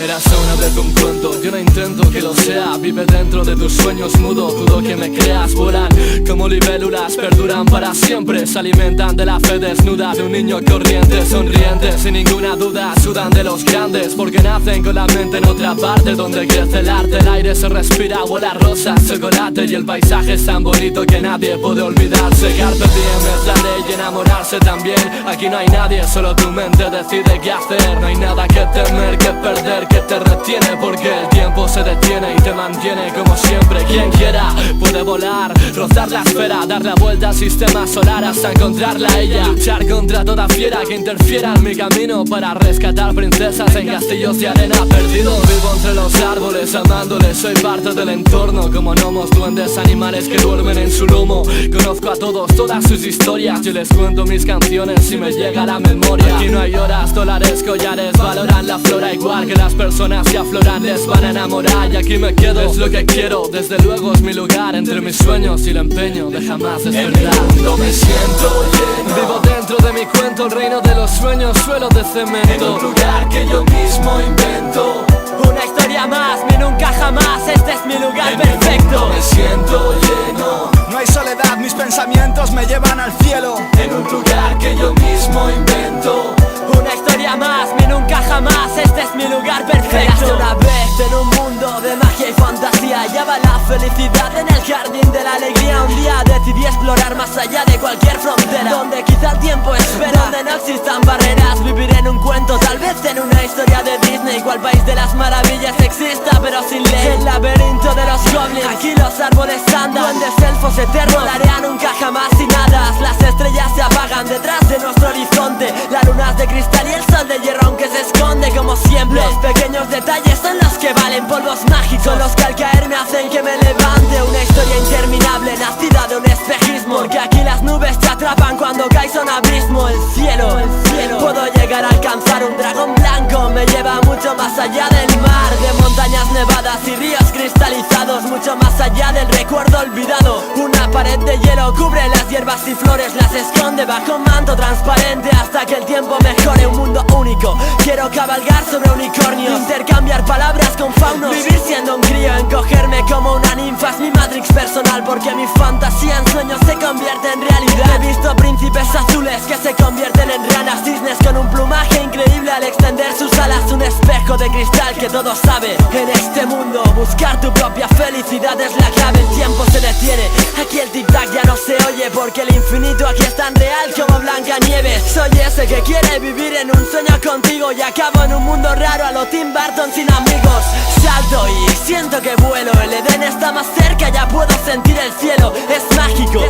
Érase una vez un cuento, yo no intento que lo sea. Vive dentro de tus sueños mudo, dudo que me creas. Vuelan como libélulas, perduran para siempre. Se alimentan de la fe desnuda de un niño corriente, sonriente, sin ninguna duda. Sudan de los grandes, porque nacen con la mente en otra parte, donde crece el arte. El aire se respira, huele rosas, chocolate, y el paisaje es tan bonito que nadie puede olvidarse. Carpe diem es la ley y enamorarse también. Aquí no hay nadie, solo tu mente decide qué hacer. No hay nada que temer, que perder, que te retiene, porque el tiempo se detiene y te mantiene como siempre. Quien quiera puede volar, rozar la esfera, dar la vuelta al sistema solar hasta encontrarla a ella. Luchar contra toda fiera que interfiera en mi camino, para rescatar princesas en castillos de arena perdido. Vivo entre los árboles amándoles, soy parte del entorno, como gnomos, duendes, animales que duermen en su lomo. Conozco a todos, todas sus historias, yo les cuento mis canciones si me llega a la memoria. Aquí no hay horas, dólares, collares, valoran la flora igual que las personas que afloran, les van a enamorar. Y aquí me quedo, es lo que quiero, desde luego es mi lugar, entre mis sueños y el empeño de jamás despertar. En mi mundo me siento lleno, vivo dentro de mi cuento, el reino de los sueños, suelo de cemento. en un lugar que yo mismo invento. Una historia más, mi nunca jamás, este es mi lugar perfecto. Me siento lleno, no hay soledad, mis pensamientos me llevan al cielo. en un lugar que yo mismo invento. Una historia más, mi nunca jamás, este es mi lugar perfecto. Érase una vez en un mundo de magia y fantasía, hallaba la felicidad en el jardín de la alegría. Un día decidí explorar más allá de cualquier frontera, donde quizá el tiempo espera, donde no existan barreras. Vivir en un cuento, tal vez en una historia de Disney, cual país de las maravillas exista pero sin ley. El laberinto de los goblins, aquí los árboles andan, duendes, elfos eternos, la área nunca jamás sin hadas. Las estrellas se apagan detrás de nuestro horizonte, la luna es de cristal y el sol de hierro aunque se esconde como siempre. Los pequeños detalles son los que valen, polvos mágicos, son los que al caer me hacen que me levante. Una historia interminable, nacida de un espejismo, porque aquí las nubes te atrapan cuando caes a un abismo. El cielo, puedo llegar a alcanzar un dragón blanco, me lleva mucho más allá del mar, de montañas nevadas y ríos cristalizados, mucho más allá del recuerdo olvidado. Una pared de hielo cubre las hierbas y flores, las esconde bajo un manto transparente hasta que el tiempo mejore. Un mundo único, quiero cabalgar sobre unicornios, intercambiar palabras con faunos, vivir siendo un crío, encogerme como una ninfa es mi matrix personal, porque mi fantasía en sueños se convierte en realidad. He visto príncipes azules que se convierten en ranas, cisnes con un plumaje increíble al extender sus alas, un espejo de cristal que todo sabe. En este mundo buscar tu propia felicidad es la clave. El tiempo se detiene, aquí el tic-tac ya no se oye, porque el infinito aquí es tan real como Blancanieves. Soy ese que quiere vivir en un sueño contigo y acabo en un mundo raro a lo Tim Burton sin amigos. Salto y siento que vuelo, el Edén está más cerca, ya puedo sentir el cielo. Es mágico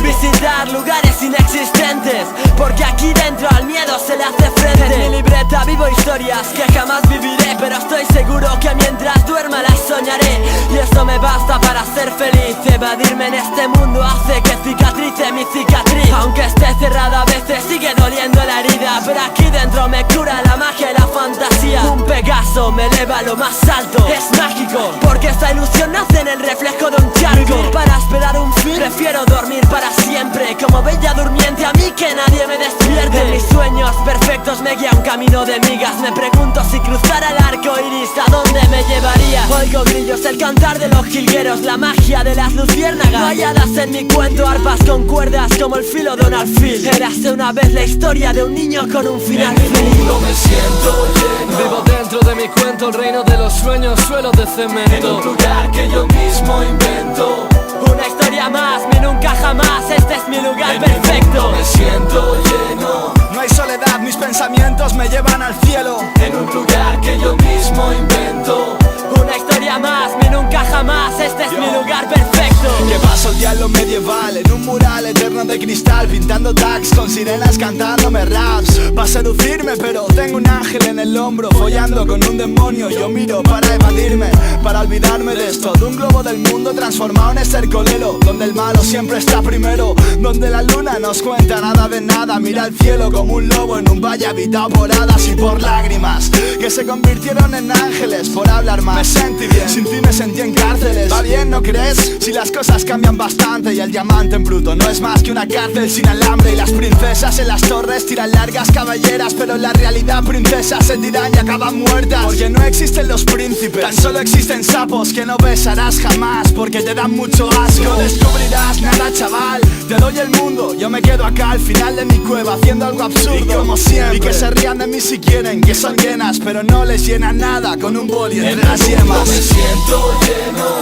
visitar lugares inexistentes, porque aquí dentro al miedo se le hace frente. En mi libreta vivo historias que jamás viviré, pero estoy seguro que mientras duerma las soñaré. Y esto me basta para ser feliz, evadirme en este mundo hace que cicatrice mi cicatriz. Aunque esté cerrada a veces sigue doliendo la herida, pero aquí dentro me cura la magia y la fantasía. Un Pegaso me eleva a lo más alto, es mágico, porque esta ilusión nace en el reflejo de un charco. Vivir para esperar un fin, prefiero dormir para siempre, como bella durmiente a mí que nadie me despierte. En mis sueños perfectos me guía un camino de migas, me pregunto si cruzara el arco iris a dónde me llevaría. Oigo grillos, el cantar de los jilgueros, la magia de las luciérnagas. No hay hadas en mi cuento, arpas con cuerdas como el filo de un alfil. Érase una vez la historia de un niño con un final feliz. En mi mundo me siento lleno, Vivo dentro de mi cuento, el reino de los sueños, suelo de en cemento. un lugar que yo mismo invento. Una historia más, mi nunca jamás, este es mi lugar En mi mundo perfecto. me siento lleno, No hay soledad, mis pensamientos me llevan al cielo. en un lugar que yo mismo invento. Una historia más, mi nunca jamás, este es mi lugar perfecto. Que paso el diálogo medieval en un mural eterno de cristal, pintando tags con sirenas cantándome raps. Pa' seducirme pero tengo un ángel en el hombro, follando con un demonio. Yo miro para evadirme, para olvidarme de esto, de un globo del mundo transformado en estercolero, donde el malo siempre está primero, donde la luna nos cuenta nada de nada. Mira el cielo como un lobo en un valle habitado por hadas y por lágrimas que se convirtieron en ángeles por hablar más. Me sentí bien, sin ti sentí en cárceles. ¿Va bien, no crees? Si las cosas cambian bastante y el diamante en bruto no es más que una esta cárcel sin alambre. Y las princesas en las torres tiran largas cabelleras, pero en la realidad princesas se tiran y acaban muertas. Porque no existen los príncipes, tan solo existen sapos que no besarás jamás, porque te dan mucho asco. No descubrirás nada, chaval, te doy el mundo. Yo me quedo acá al final de mi cueva haciendo algo absurdo, y como siempre. Y que se rían de mí si quieren, que son llenas, pero no les llena nada con un boli entre las yemas. Me siento lleno,